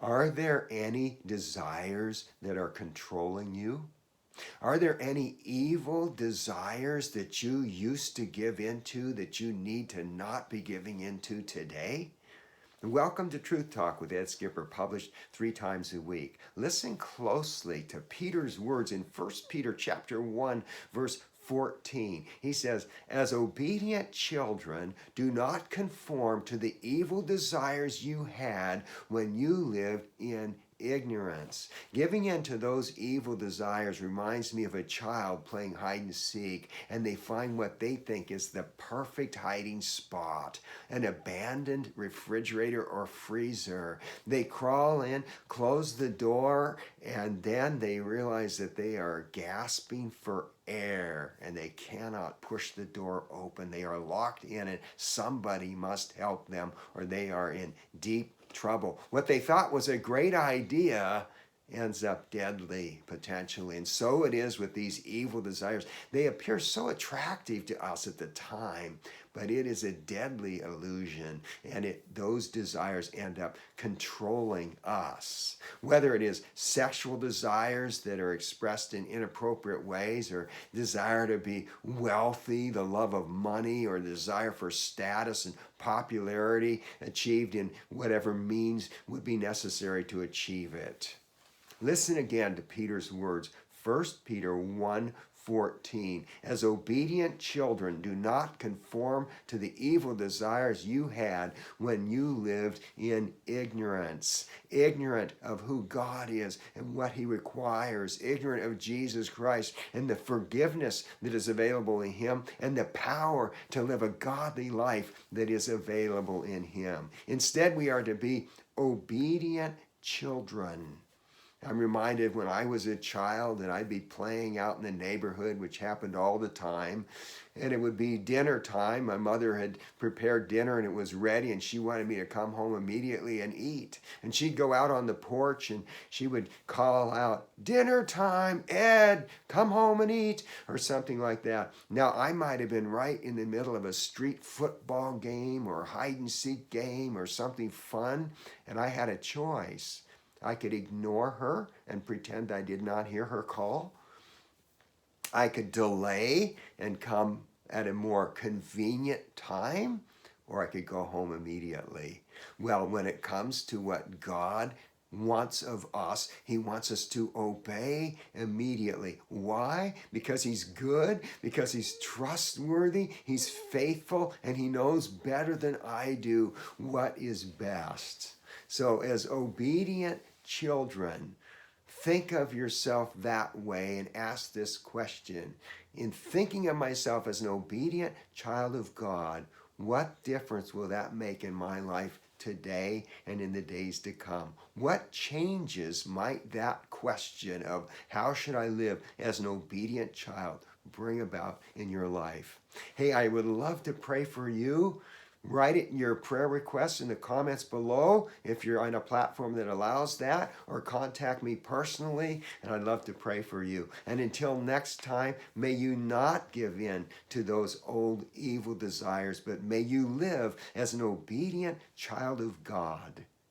Are there any desires that are controlling you? Are there any evil desires that you used to give into that you need to not be giving into today? Welcome to Truth Talk with Ed Skipper, published 3 times a week. Listen closely to Peter's words in 1 Peter chapter 1, verse 14. He says, "As obedient children, do not conform to the evil desires you had when you lived in ignorance." Giving in to those evil desires reminds me of a child playing hide and seek, and they find what they think is the perfect hiding spot, an abandoned refrigerator or freezer. They crawl in, close the door, and then they realize that they are gasping for air and they cannot push the door open. They are locked in it. Somebody must help them or they are in deep trouble. What they thought was a great idea ends up deadly potentially. And so it is with these evil desires. They appear so attractive to us at the time, but it is a deadly illusion, and those desires end up controlling us. Whether it is sexual desires that are expressed in inappropriate ways, or desire to be wealthy, the love of money, or the desire for status and popularity achieved in whatever means would be necessary to achieve it. Listen again to Peter's words, 1 Peter 1:14. "As obedient children, do not conform to the evil desires you had when you lived in ignorance." Ignorant of who God is and what he requires. Ignorant of Jesus Christ and the forgiveness that is available in him and the power to live a godly life that is available in him. Instead, we are to be obedient children. I'm reminded when I was a child and I'd be playing out in the neighborhood, which happened all the time, and it would be dinner time. My mother had prepared dinner and it was ready, and she wanted me to come home immediately and eat. And she'd go out on the porch and she would call out, "Dinner time, Ed, come home and eat," or something like that. Now, I might have been right in the middle of a street football game or hide and seek game or something fun, and I had a choice. I could ignore her and pretend I did not hear her call. I could delay and come at a more convenient time, or I could go home immediately. Well, when it comes to what God wants of us, he wants us to obey immediately. Why? Because he's good, because he's trustworthy, he's faithful, and he knows better than I do what is best. So as obedient children, think of yourself that way and ask this question. In thinking of myself as an obedient child of God, what difference will that make in my life today and in the days to come? What changes might that question of how should I live as an obedient child bring about in your life? Hey, I would love to pray for you. Write it, your prayer requests, in the comments below if you're on a platform that allows that, or contact me personally, and I'd love to pray for you. And until next time, may you not give in to those old evil desires, but may you live as an obedient child of God.